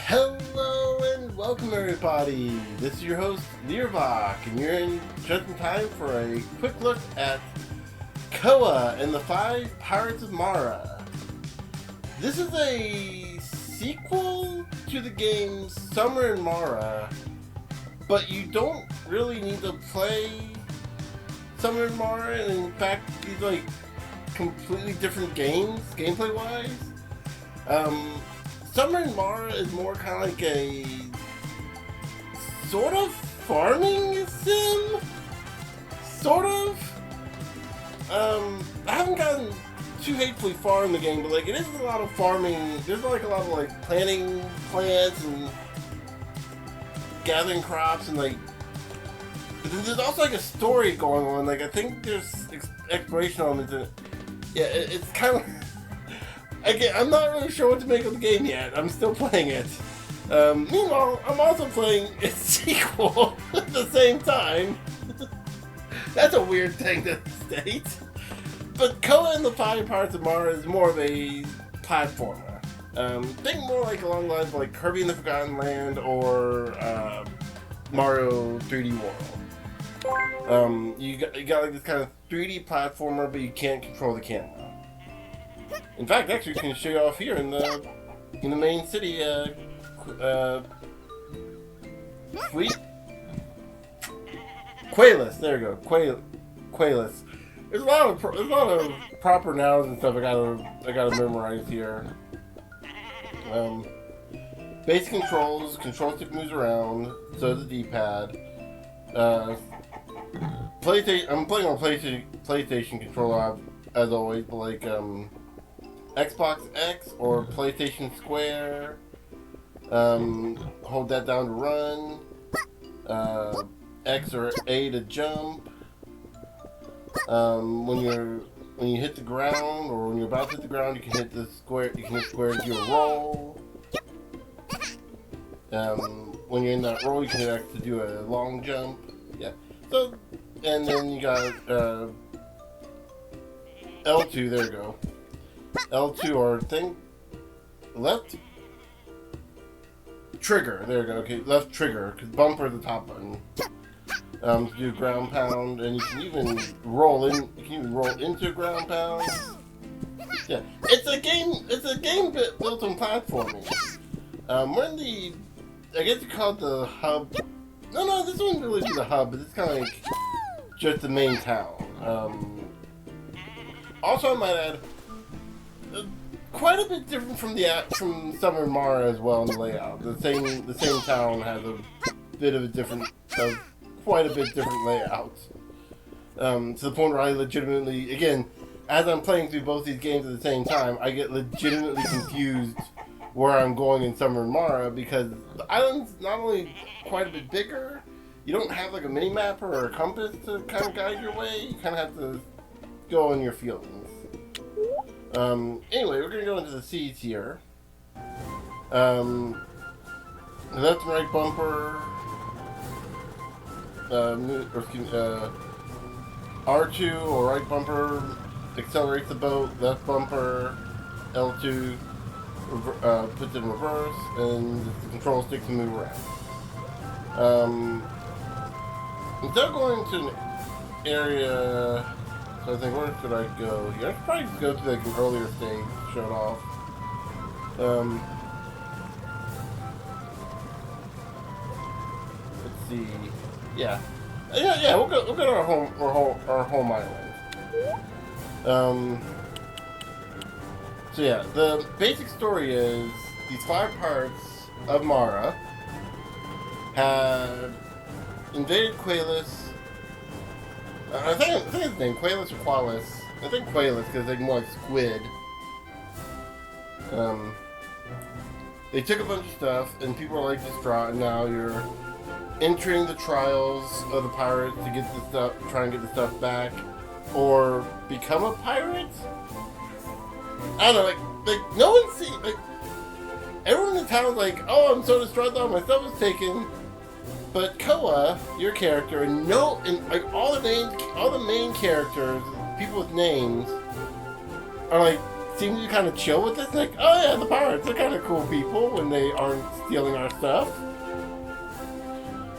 Hello and welcome everybody. This is your host Learbach, and you're just in time for a quick look at Koa and the Five Pirates of Mara. This is a sequel to the game Summer in Mara, but you don't really need to play Summer in Mara, and in fact these are like completely different games, gameplay wise. Summer in Mara is more kind of like a sort of farming sim? Sort of? I haven't gotten too hatefully far in the game, but like it is a lot of farming. There's like a lot of like planting plants and gathering crops and like. But then there's also like a story going on. Like I think there's exploration elements in it. Yeah, it's kind of. Again, I'm not really sure what to make of the game yet. I'm still playing it. Meanwhile, I'm also playing its sequel at the same time. That's a weird thing to state. But Koa and the Five Pirates of Mara is more of a platformer. Think more like along the lines of like Kirby and the Forgotten Land or Mario 3D World. You got like this kind of 3D platformer, but you can't control the camera. In fact, actually, we can show you off here in the main city. Qualis. There you go. Qualis. There's a lot of proper nouns and stuff I gotta memorize here. Basic controls. Control stick moves around. So does the D-pad. PlayStation. I'm playing on PlayStation controller as always, but like Xbox X or PlayStation Square. Hold that down to run. X or A to jump. When you hit the ground or when you're about to hit the ground, you can hit the square. You can hit square to do a roll. When you're in that roll, you can hit X to do a long jump. Yeah. So, and then you got L2. There you go. L2 or thing, left trigger. There you go. Okay, left trigger because bumper is the top button. To do ground pound, and you can even roll in. You can even roll into ground pound. Yeah, it's a game built on platforming. We're in the, I guess you call it the hub. No, this wouldn't really be the hub, but it's kind of like just the main town. Also, I might add. Quite a bit different from Summer in Mara as well in the layout. The same town has a bit of quite a bit different layout. To the point where I legitimately, again, as I'm playing through both these games at the same time, I get legitimately confused where I'm going in Summer in Mara because the island's not only quite a bit bigger, you don't have like a mini map or a compass to kind of guide your way. You kind of have to go on your feelings. Anyway, we're gonna go into the C's here. The left and right bumper, R2 or right bumper accelerates the boat, left bumper, L2 puts it in reverse, and the control stick to move around. Instead of going to an area. So I think, where should I go here? I should probably just go to like an earlier stage, show it off. Let's see. Yeah, we'll go to our home island. So yeah, the basic story is these five pirates of Mara had invaded Qualis. I think his name, Qualis or Qualis. I think Qualis because they're more like squid. They took a bunch of stuff and people are like distraught, and now you're entering the trials of the pirates to get the stuff, try and get the stuff back, or become a pirate. I don't know, like no one see, like everyone in the town's like, oh, I'm so distraught that all my stuff was taken. But Koa, your character, and like all the main characters, people with names, are like seem to be kind of chill with this. Like, oh yeah, the pirates are kind of cool people when they aren't stealing our stuff.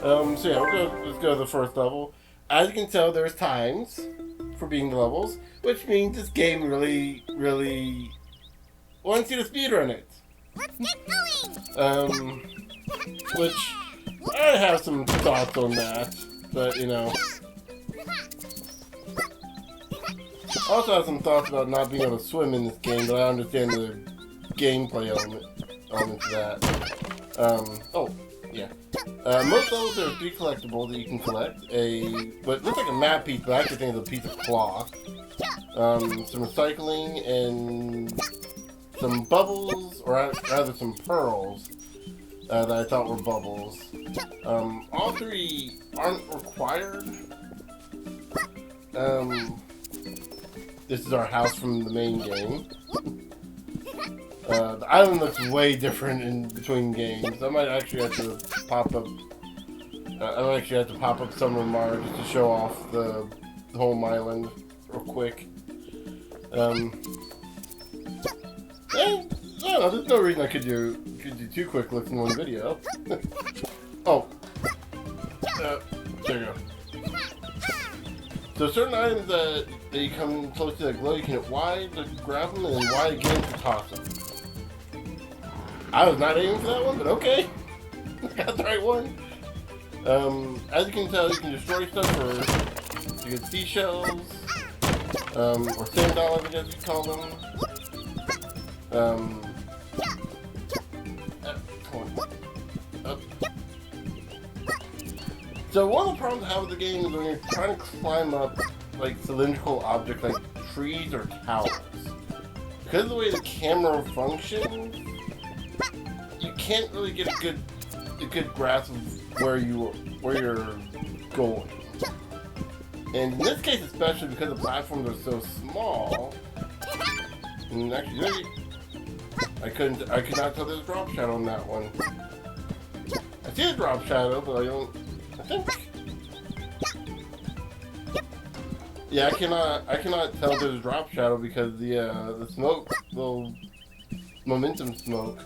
So yeah, let's go to the first level. As you can tell, there's times for being the levels, which means this game really wants you to speedrun it. Let's get going! Which I have some thoughts on that, but you know. I also have some thoughts about not being able to swim in this game, but I understand the gameplay element to that. Oh, yeah. Most levels there are 3 collectibles that you can collect. But it looks like a map piece, but I actually think it's a piece of cloth. Some recycling and some bubbles, or rather some pearls that I thought were bubbles. All 3 aren't required. This is our house from the main game. The island looks way different in between games. I might actually have to pop up. I might actually have to pop up some of Mara just to show off the home island real quick. I don't know, there's no reason I could do 2 quick looks in one video. Oh, there you go. So certain items that you come close to that glow, you can hit Y to grab them and then Y again to toss them. I was not aiming for that one, but okay. Got the right one. As you can tell, you can destroy stuff for you get seashells, or sand dollars, I guess you call them. Come on. Up. So one of the problems I have with the game is when you're trying to climb up like cylindrical objects like trees or towers. Because of the way the camera functions, you can't really get a good grasp of where you're going. And in this case especially because the platforms are so small, and actually I could not tell there's a drop shadow on that one. I see a drop shadow, but I think. Yeah, I cannot tell there's a drop shadow because the smoke, little momentum smoke.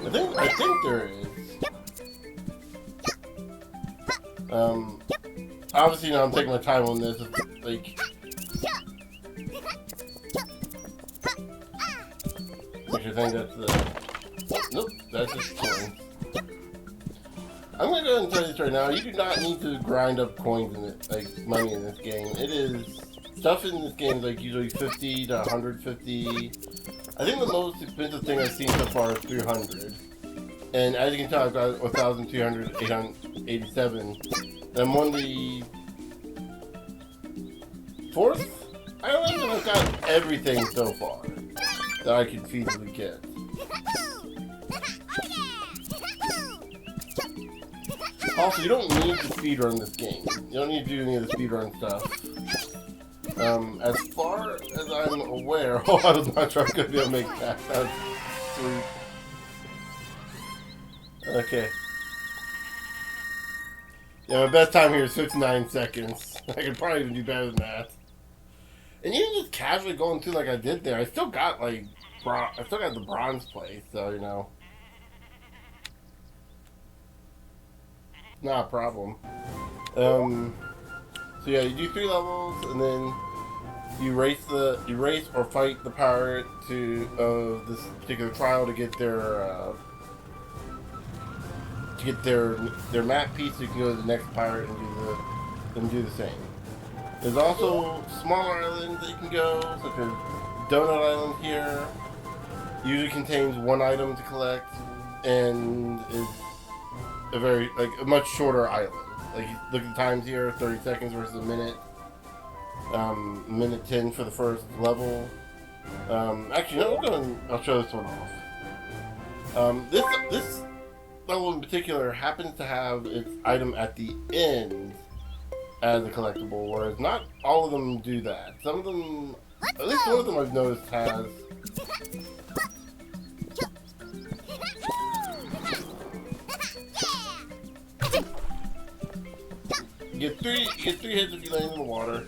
I think there is. Obviously, you know, I'm taking my time on this. Like, I think that's the. Nope, that's just coins. I'm gonna go ahead and tell you this right now. You do not need to grind up coins in it, like money in this game. It is stuff in this game is like usually 50 to 150. I think the most expensive thing I've seen so far is 300. And as you can tell, I've got 1,287. I'm on the 4th. I don't think I've got everything so far that I can feasibly get. Also, you don't need to speedrun this game. You don't need to do any of the speedrun stuff. As far as I'm aware, oh, I was not sure I was going to be able to make that. That was sweet. Okay. Yeah, my best time here is 59 seconds. I could probably even do better than that. And even just casually going through like I did there, I still got like I still got the bronze place, so you know. Not a problem. So yeah, you do 3 levels, and then you race or fight the pirate to this particular trial to get their map piece. So you can go to the next pirate and do the same. There's also smaller islands that you can go, such as Donut Island here. Usually contains 1 item to collect, and is a much shorter island. Like, look at the times here, 30 seconds versus a minute. Minute 10 for the first level. Actually, no, I'll show this one off. This level in particular happens to have its item at the end as a collectible, whereas not all of them do that. Some of them, at least one of them I've noticed has. You get three hits if you land in the water.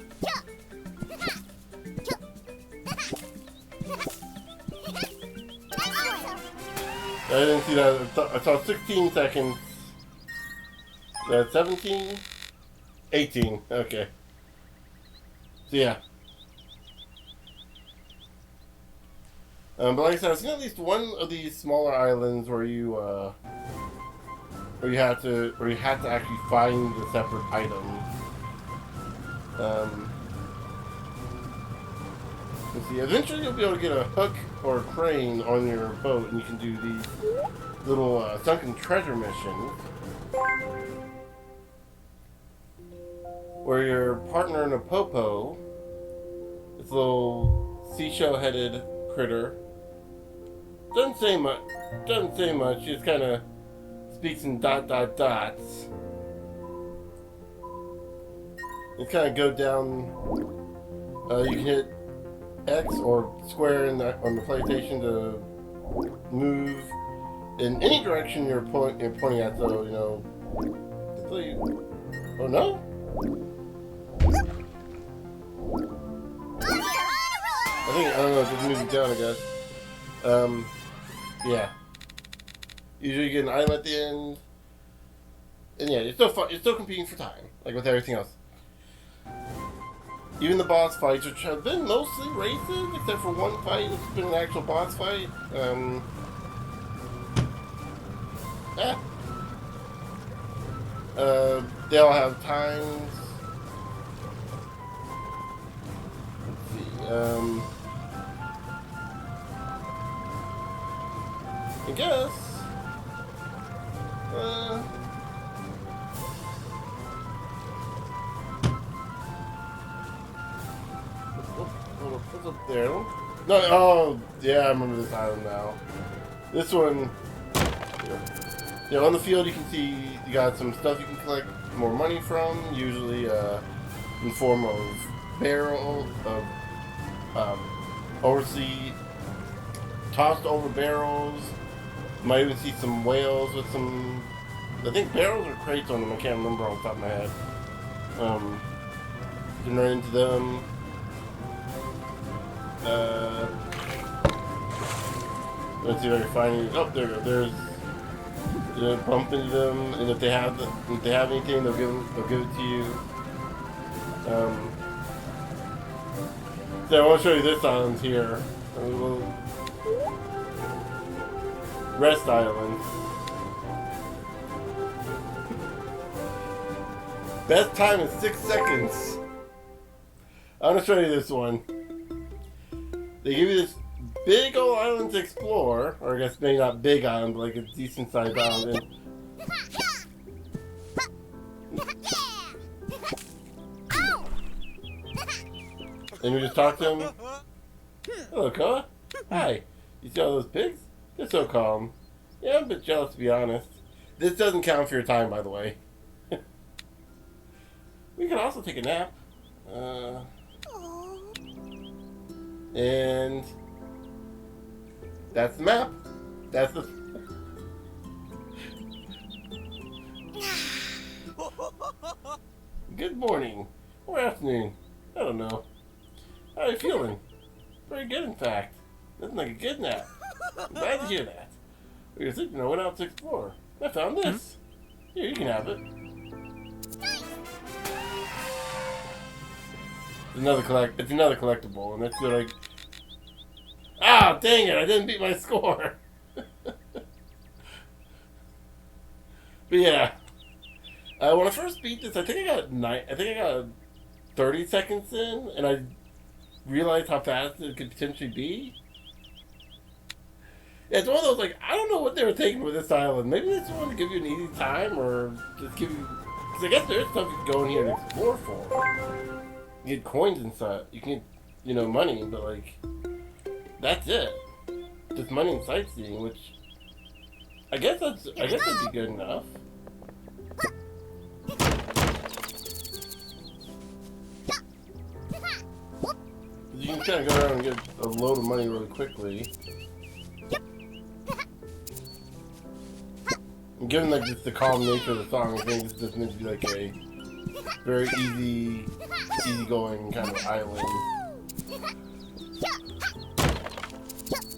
didn't see that. I saw 16 seconds. That's 17? 18. Okay. So yeah. But like I said, I've seen at least one of these smaller islands where you have to actually find the separate item. Let's see. Eventually, you'll be able to get a hook or a crane on your boat, and you can do these little sunken treasure missions, where your partner in a popo, this little seashell-headed critter, doesn't say much. Just kind of speaks in dots. It's kind of go down. You can hit X or square on the PlayStation to move in any direction you're pointing at. So you know. Oh no! I don't know. Just move it down, I guess. Yeah. Usually you get an item at the end, and yeah, you're still competing for time, like with everything else. Even the boss fights, which have been mostly races, except for one fight that's been an actual boss fight. They all have times. Let's see. I guess. What's up there? No, oh, yeah, I remember this island now. This one, yeah, on the field you can see you got some stuff you can collect more money from, usually in form of barrel, of oversea, tossed over barrels. You might even see some whales with some, I think barrels or crates on them, I can't remember off the top of my head. You can run into them. Let's see if I can find you. Oh, there we go. There's. You bump into them, and if they have anything, they'll give it to you. So I want to show you this island here. A little rest island. Best time is 6 seconds. I want to show you this one. They give you this big old island to explore, or I guess maybe not big island, but like a decent sized island. And we just talk to him. Hello, Koa. Hi. You see all those pigs? They're so calm. Yeah, I'm a bit jealous to be honest. This doesn't count for your time, by the way. We can also take a nap. And that's the map. That's the. Good morning. Or afternoon. I don't know. How are you feeling? Very good, in fact. Nothing like a good nap. I'm glad to hear that. We were sleeping and I went out to explore. I found this. Here, you can have it. It's another collectible, and that's like. Ah, dang it! I didn't beat my score. But yeah, when I first beat this, I think I got 30 seconds in, and I realized how fast it could potentially be. Yeah, it's one of those like I don't know what they were thinking with this island. Maybe they just wanted to give you an easy time, or just give you. Because I guess there's stuff you can go in here and explore for. You get coins and stuff. You can get, money, but like, that's it. Just money and sightseeing, which I guess that'd be good enough. You can kind of go around and get a load of money really quickly. And given like just the calm nature of the song, I think this is meant to be like a very easygoing kind of island.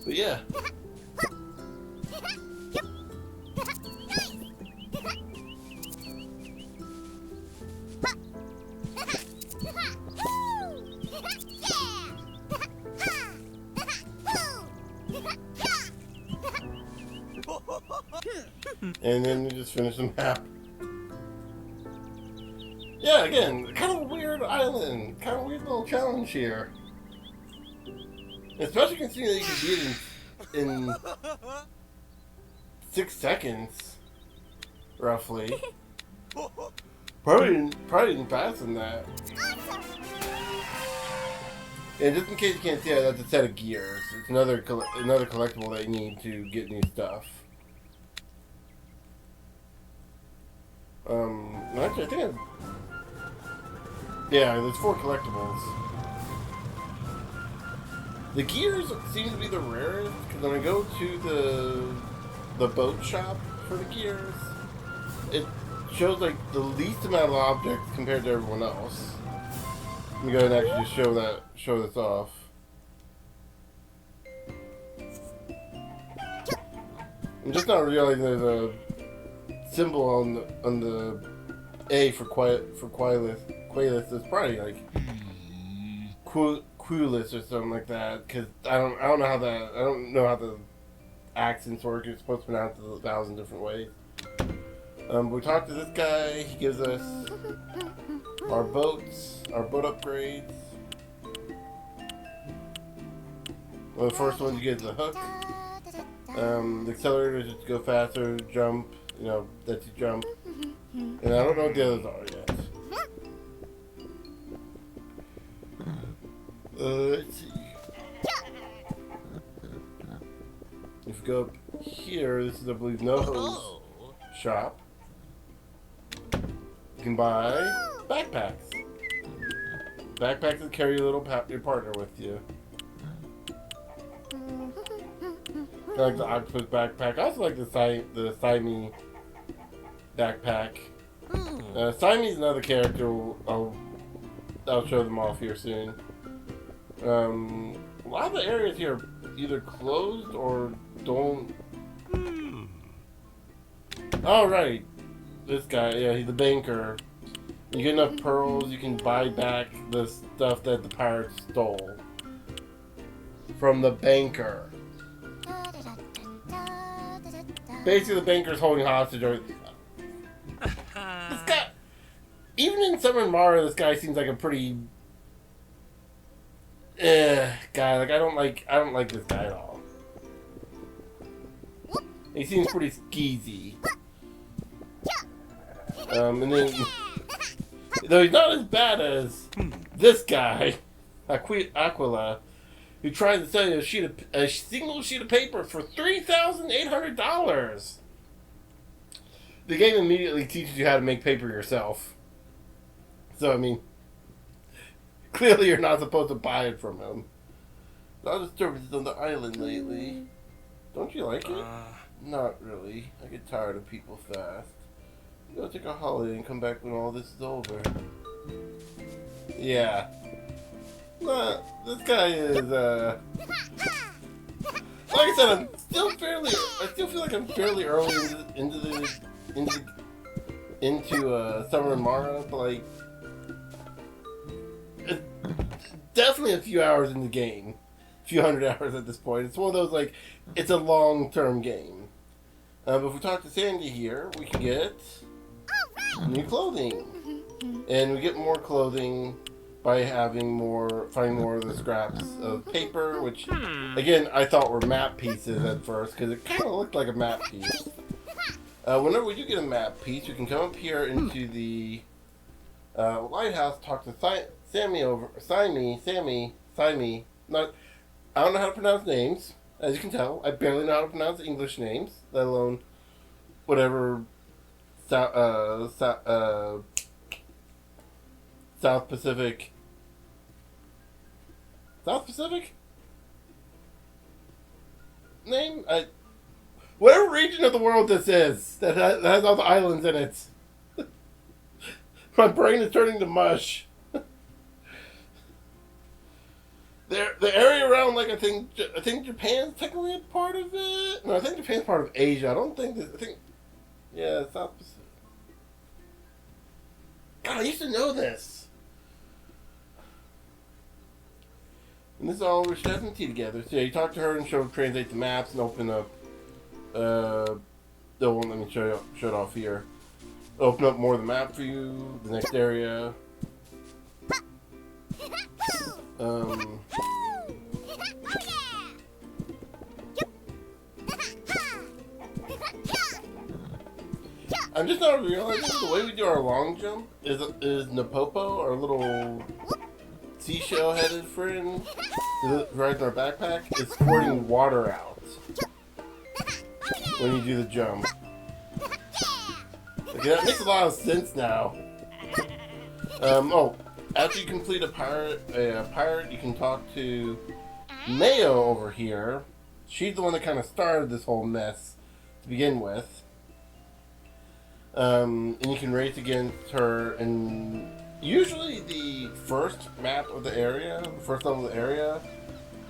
But yeah. And then you just finish the map. Yeah, again, kind of a weird island. Kind of weird little challenge here. Especially considering that you can beat it in 6 seconds, roughly. Probably didn't faster than that. And just in case you can't see it, that's a set of gears. It's another collectible that you need to get new stuff. Actually, I think yeah, there's 4 collectibles. The gears seem to be the rarest, because when I go to the boat shop for the gears, it shows like the least amount of objects compared to everyone else. Let me go ahead and actually show this off. I'm just not realizing there's a symbol on the A for Qualis. It's probably like Qualis or something like that, because I don't know how the accents work. You're supposed to pronounce it 1,000 different ways. We talked to this guy. He gives us our boat upgrades. Well, the first one you get is the hook. The accelerator is just to go faster, jump. You know, that you jump. And I don't know what the others are yet. Let's see. If we go up here, this is, I believe, Noho's shop. You can buy backpacks. Backpacks that carry your partner with you. I like the octopus backpack. I also like the Simey backpack. Simey's another character. I'll show them off here soon. A lot of the areas here are either closed or don't. Oh, right. This guy, yeah, he's the banker. You get enough pearls, you can buy back the stuff that the pirates stole from the banker. Basically, the banker's holding hostage. This guy, even in Summer and Mara, this guy seems like a pretty guy. Like I don't like this guy at all. He seems pretty skeezy. And then, though he's not as bad as this guy, Aquila, who tried to sell you a single sheet of paper for $3,800. The game immediately teaches you how to make paper yourself. So, I mean, clearly you're not supposed to buy it from him. A lot of disturbances on the island lately. Don't you like it? Not really. I get tired of people fast. Go take a holiday and come back when all this is over. Yeah. Nah, this guy is, like I said, I still feel like I'm fairly early into Summer and Mara, but like, it's definitely a few hours in the game. A few hundred hours at this point. It's one of those, like, it's a long-term game. But if we talk to Sandy here, we can get new clothing. And we get more clothing by finding more of the scraps of paper, which, again, I thought were map pieces at first, because it kind of looked like a map piece. Whenever we do get a map piece, we can come up here into the lighthouse, talk to Sammy. I don't know how to pronounce names, as you can tell. I barely know how to pronounce English names, let alone whatever South Pacific name? Whatever region of the world this is that has all the islands in it. My brain is turning to mush. The area around, like, I think Japan's technically a part of it. No, I think Japan's part of Asia. I think, yeah, South Pacific. God, I used to know this. And this is all Rich and T together. So yeah, you talk to her and she'll translate the maps and open up still won't let me show it off here. Open up more of the map for you. The next area. I'm just not realizing the way we do our long jump is Napopo, our little seashell-headed friend, right in our backpack, is squirting water out when you do the jump. Okay, that makes a lot of sense now. Oh, after you complete a pirate, you can talk to Mayo over here. She's the one that kind of started this whole mess to begin with. And you can race against her in usually the first map of the area, the first level of the area,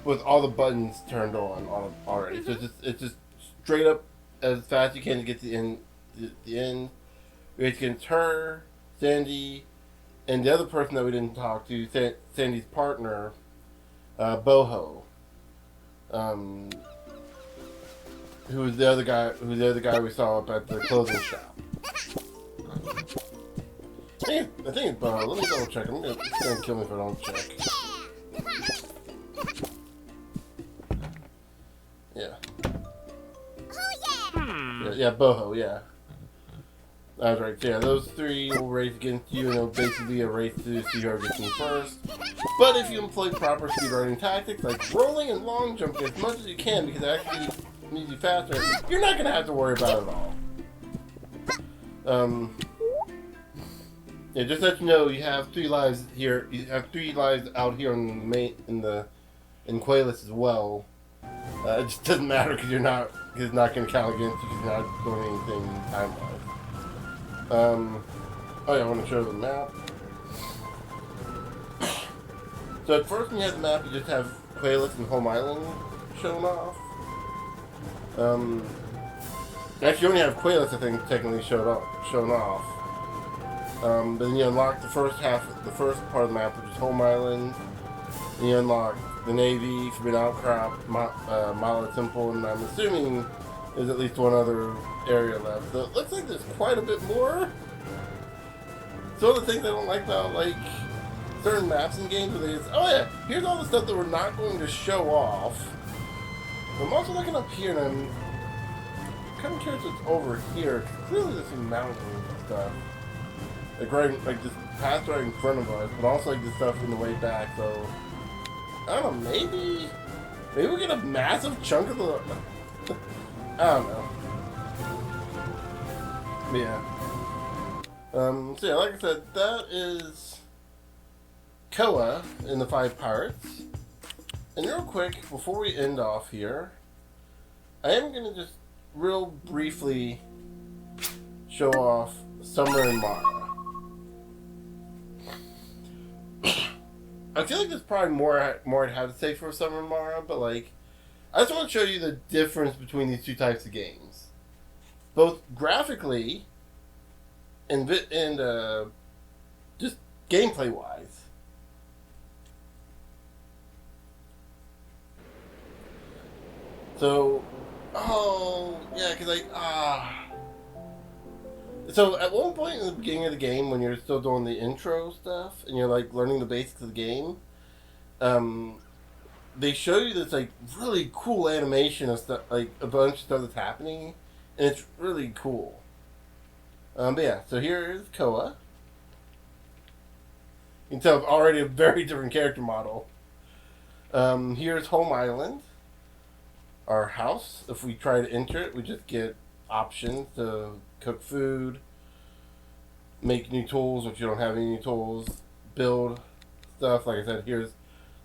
with all the buttons turned on already. So it's just straight up as fast as you can to get to the end. Race against her, Sandy, and the other person that we didn't talk to, Sandy's partner, Boho. Who was the other guy we saw up at the clothing shop. I think it's Boho. Let me double check. It's gonna kill me if I don't check. Yeah. Yeah, Boho, yeah. I was right, so yeah, those three will race against you, and it'll basically be a race to see whoever gets in first. But if you employ proper speedrunning tactics, like rolling and long jumping as much as you can, because it actually makes you faster, you're not going to have to worry about it all. Yeah, just to let you know, you have 3 lives here. You have 3 lives out here on the in Qualis as well. It just doesn't matter because it's not going to count against you because you're not doing anything time-wise. Oh yeah, I want to show the map. So at first when you have the map, you just have Qualis and Home Island shown off. Actually, you only have Qualis, I think, technically shown off. But then you unlock the first part of the map, which is Home Island. Then you unlock the Navy, Forbidden Outcrop, Mala Temple, and I'm assuming there's at least one other area left. So it looks like there's quite a bit more. Some of the things I don't like about certain maps and games where oh yeah, here's all the stuff that we're not going to show off. I'm also looking up here and I'm kind of curious what's over here. Clearly there's some mountains and stuff. Like this path right in front of us, but also like this stuff in the way back, so I don't know, maybe we get a massive chunk of the I don't know. But yeah. So yeah, like I said, that is Koa in the 5 Pirates. And real quick, before we end off here, I am going to just real briefly show off Summer and Mara. I feel like there's probably more I'd have to say for Summer and Mara, but like, I just want to show you the difference between these 2 types of games, both graphically and just gameplay wise. So, oh yeah, because so at one point in the beginning of the game, when you're still doing the intro stuff and you're like learning the basics of the game, they show you this like really cool animation of stuff, like a bunch of stuff that's happening, and it's really cool. But yeah, so here is Koa. You can tell already a very different character model. Here's Home Island, our house. If we try to enter it, we just get options to cook food, make new tools if you don't have any new tools, build stuff. Like I said, here's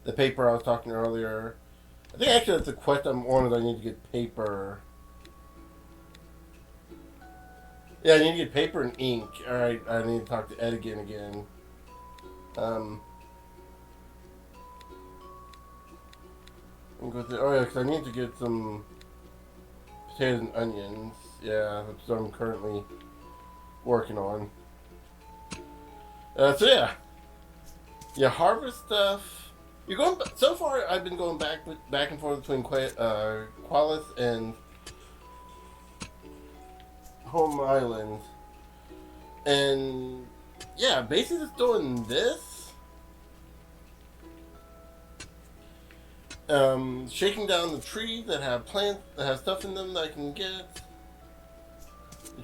the paper I was talking earlier. I think actually that's a quest I'm on, is I need to get paper. Yeah, I need to get paper and ink. Alright, I need to talk to Ed again. I'll go through, oh yeah, because I need to get some potatoes and onions. Yeah, that's what I'm currently working on. So yeah. Yeah, harvest stuff. You're going, so far I've been going back and forth between Qualis and home island. And yeah, basically just doing this. Shaking down the trees that have plants that have stuff in them that I can get.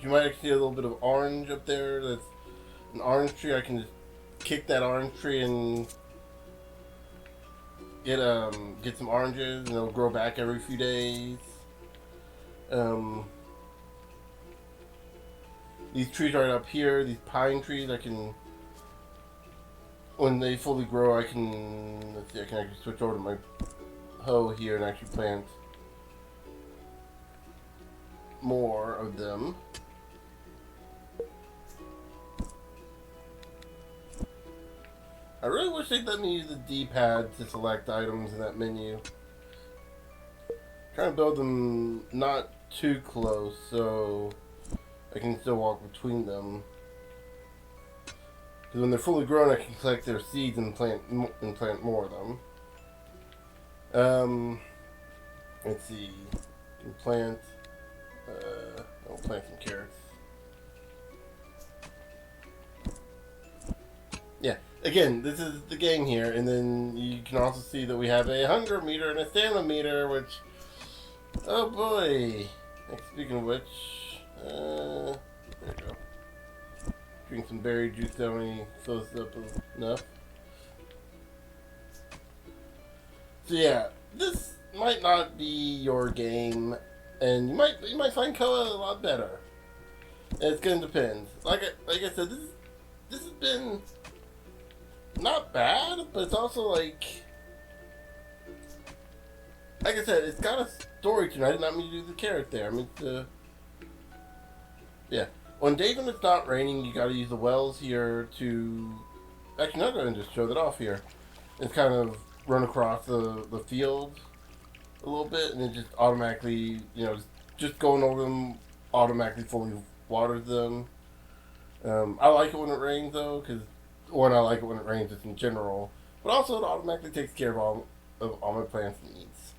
You might actually see a little bit of orange up there. That's an orange tree. I can just kick that orange tree and get some oranges, and it'll grow back every few days. These trees right up here, these pine trees, I can, when they fully grow, I can, let's see, I can actually switch over to my hoe here and actually plant more of them. I really wish they'd let me use the D-pad to select items in that menu. Trying to build them not too close so I can still walk between them. Because when they're fully grown, I can collect their seeds and plant more of them. Let's see. I can plant. I'll plant some carrots. Yeah. Again, this is the game here, and then you can also see that we have a hunger meter and a stamina meter, which, oh boy. Speaking of which, there we go. Drink some berry juice, that only fills up enough. So yeah, this might not be your game, and you might find Koa a lot better. And it's gonna depend. Like I said, this has been not bad, but it's also like I said, it's got a story to it. I did not mean to do the carrot there. I mean to, yeah. On days when it's not raining, you gotta use the wells here to, actually not gonna just show that off here. It's kind of run across the field a little bit, and it just automatically, just going over them automatically fully waters them. I like it when it rains though, I like it when it rains just in general, but also it automatically takes care of all my plants' needs.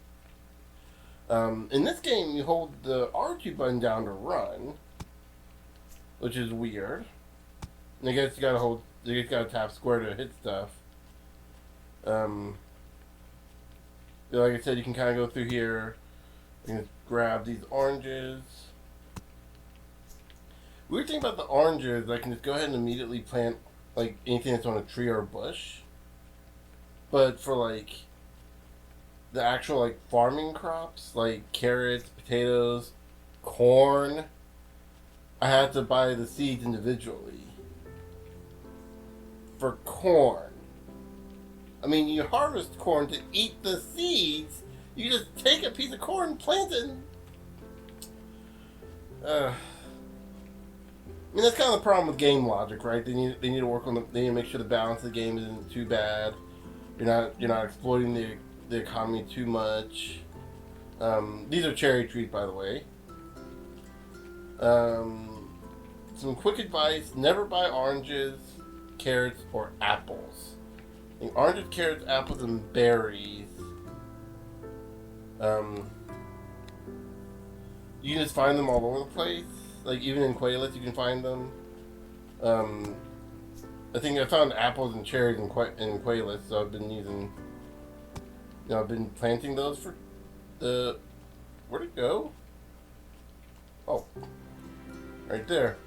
In this game, you hold the R2 button down to run, which is weird. And I guess you gotta tap square to hit stuff. Like I said, you can kind of go through here. You can grab these oranges. Weird thing about the oranges, I can just go ahead and immediately plant like anything that's on a tree or a bush. But for like the actual like farming crops, like carrots, potatoes, corn, I had to buy the seeds individually. For corn. I mean, you harvest corn to eat the seeds. You just take a piece of corn, plant it, and I mean, that's kind of the problem with game logic, right? They need to work on they need to make sure the balance of the game isn't too bad. You're not exploiting the economy too much. These are cherry trees, by the way. Some quick advice: never buy oranges, carrots, or apples. I think oranges, carrots, apples, and berries. You can just find them all over the place. Like, even in Qualis, you can find them. I think I found apples and cherries in Qualis, so I've been using... I've been planting those for the... Where'd it go? Oh. Right there.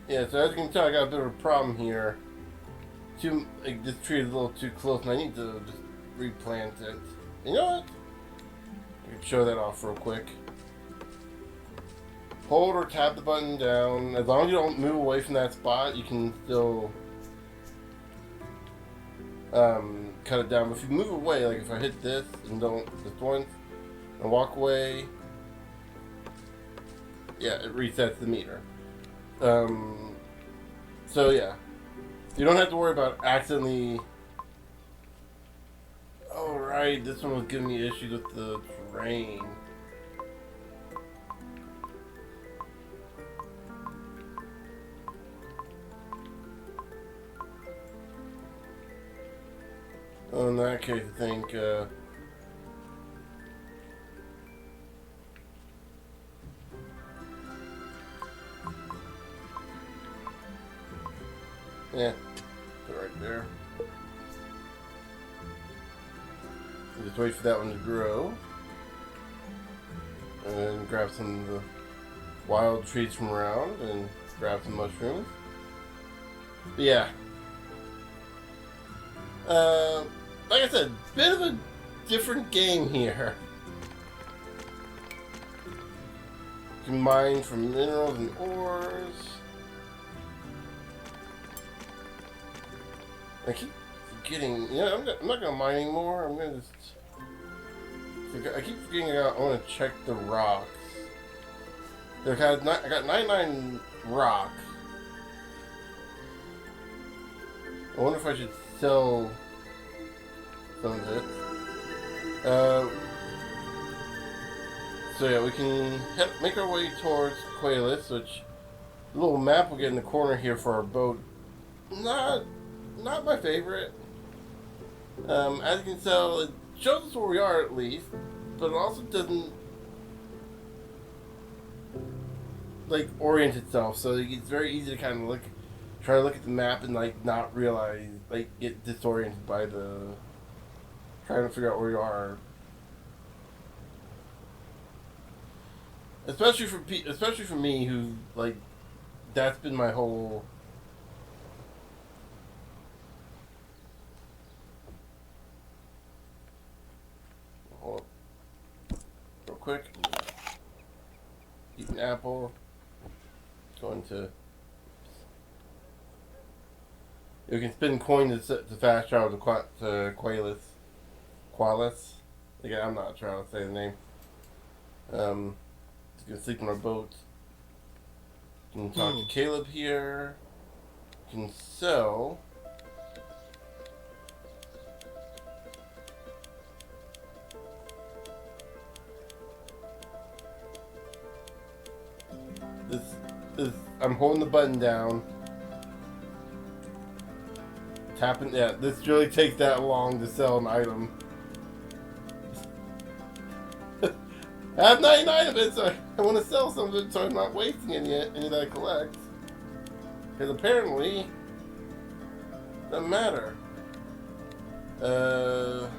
Yeah, so as you can tell, I got a bit of a problem here. This tree is a little too close, and I need to just replant it. You know what? I can show that off real quick. Hold or tap the button down. As long as you don't move away from that spot, you can still cut it down. But if you move away, like if I hit this and don't just once and walk away, yeah, it resets the meter. So yeah, you don't have to worry about accidentally. Oh right, this one was giving me issues with the terrain. Oh, in that case, I think, Yeah, put it right there. Just wait for that one to grow. And then grab some of the wild trees from around and grab some mushrooms. But yeah. Like I said, bit of a different game here. You can mine from minerals and ores. I keep forgetting, you know, I'm not gonna mine anymore. I'm gonna just. I keep forgetting I want to check the rocks. I got 99 rocks. I wonder if I should sell some of it. So yeah, we can make our way towards Qualis, which the little map we'll get in the corner here for our boat. Not my favorite. As you can tell, it shows us where we are at least, but it also doesn't like orient itself. So it's very easy to kind of try to look at the map and like not realize, like get disoriented by trying to figure out where you are. Especially for me, who like that's been my whole. Hold on. Real quick. Eat an apple. Going to. You can spend coins to fast travel to Qualis. Again, I'm not trying to say the name. You can sleep on our boat. You can talk to Caleb here. You can sell. This I'm holding the button down. Tapping. Yeah, this really takes that long to sell an item. I have 99 of it, so I want to sell some of it so I'm not wasting any that I collect. Because apparently, it doesn't matter. Gonna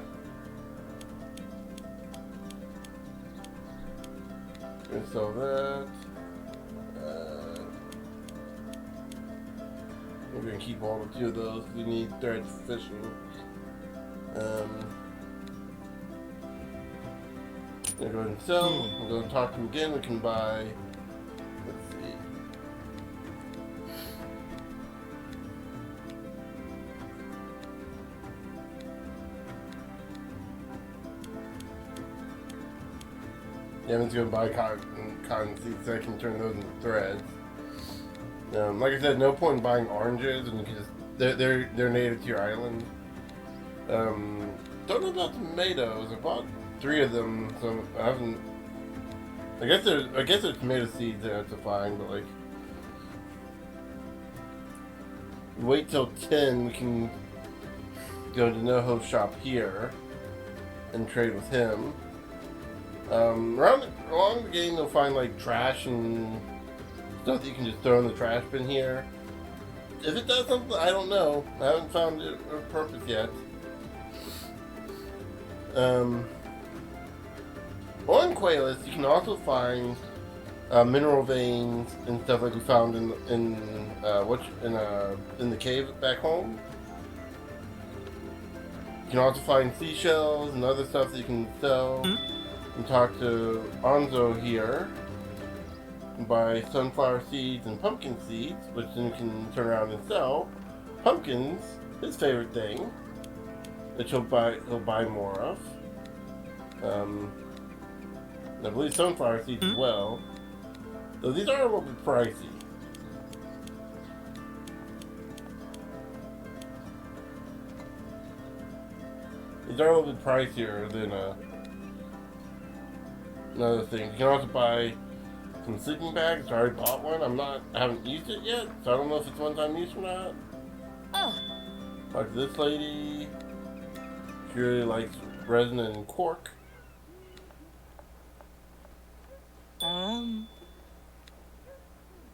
sell that. We're gonna keep all the two of those. We need thread for fishing. I'm gonna go ahead and sell. We'll go and talk to him again. We can buy. Let's see. Yeah, I'm just gonna buy cotton seeds so I can turn those into threads. Like I said, no point in buying oranges, and you can just they're native to your island. Don't know about tomatoes. I bought 3 of them, so I haven't. I guess there's tomato seeds there to find, but like, wait till 10. We can go to NoHo's shop here and trade with him. Along the game, you'll find like trash and stuff that you can just throw in the trash bin here. If it does something, I don't know. I haven't found it a purpose yet. On Qualis, you can also find mineral veins and stuff like we found in the cave back home. You can also find seashells and other stuff that you can sell. And talk to Anzo here. And buy sunflower seeds and pumpkin seeds, which then you can turn around and sell. Pumpkins, his favorite thing, which he'll buy more of. I believe sunflower seeds as well. Though these are a little bit pricey. These are a little bit pricier than another thing. You can also buy some sleeping bags. I already bought one. I haven't used it yet, so I don't know if it's one-time use or not. Talk to this lady. She really likes resin and cork.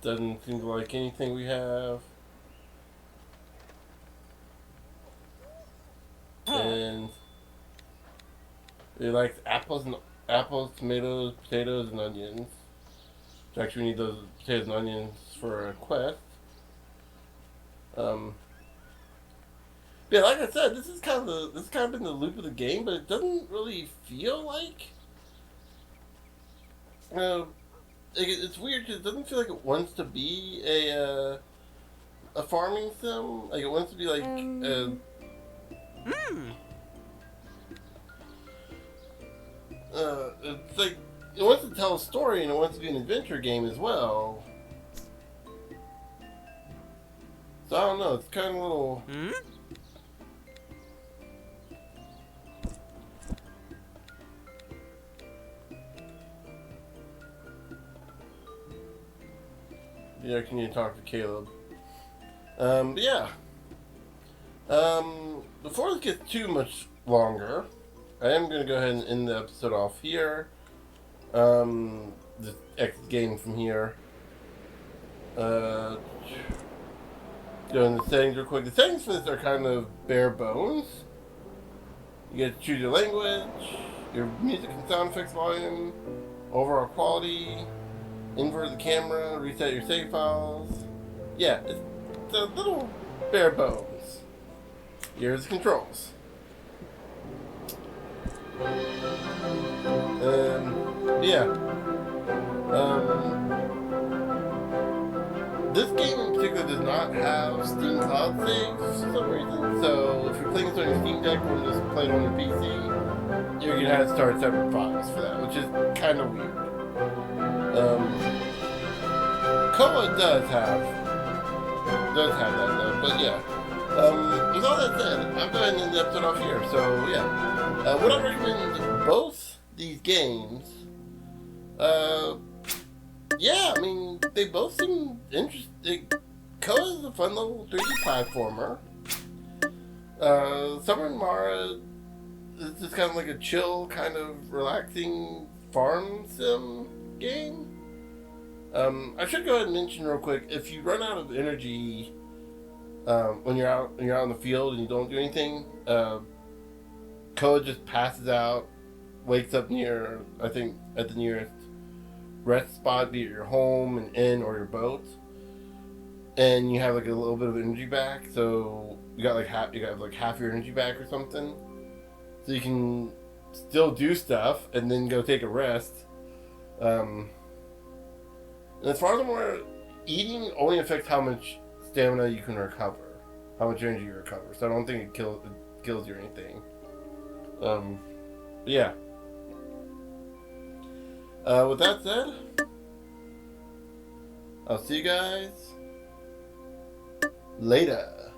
Doesn't seem to like anything we have. He likes apples, tomatoes, potatoes, and onions. So actually, we need those potatoes and onions for a quest. Yeah, like I said, this is kind of been the loop of the game, but it doesn't really feel like. It's weird because it doesn't feel like it wants to be a farming sim. Like it wants to be like it's like it wants to tell a story and it wants to be an adventure game as well. So I don't know. It's kind of a little. Yeah, can you talk to Caleb? But yeah. Before this gets too much longer, I am going to go ahead and end the episode off here. Just exit game from here. Go into the settings real quick. The settings for this are kind of bare bones. You get to choose your language, your music and sound effects volume, overall quality, invert the camera, reset your save files. Yeah, it's a little bare bones. Here's the controls. Yeah. This game in particular does not have Steam Cloud saves for some reason, so if you're playing this on your Steam Deck or just playing on your PC, you're gonna have to start separate files for that, which is kind of weird. Koa does have that though, but yeah. With all that said, I'm going to end the episode off here. So yeah, would I recommend both these games? Yeah, I mean they both seem interesting. Koa is a fun little 3D platformer. Summer and Mara is just kind of like a chill, kind of relaxing farm sim game. I should go ahead and mention real quick, if you run out of energy when you're out in the field and you don't do anything, Koa just passes out, wakes up near, I think, at the nearest rest spot, be it your home, an inn, or your boat, and you have like a little bit of energy back. So you got half your energy back or something, so you can still do stuff and then go take a rest. And as far as I'm aware, eating only affects how much stamina you can recover, how much energy you recover. So I don't think it kills you or anything. But yeah. With that said, I'll see you guys later.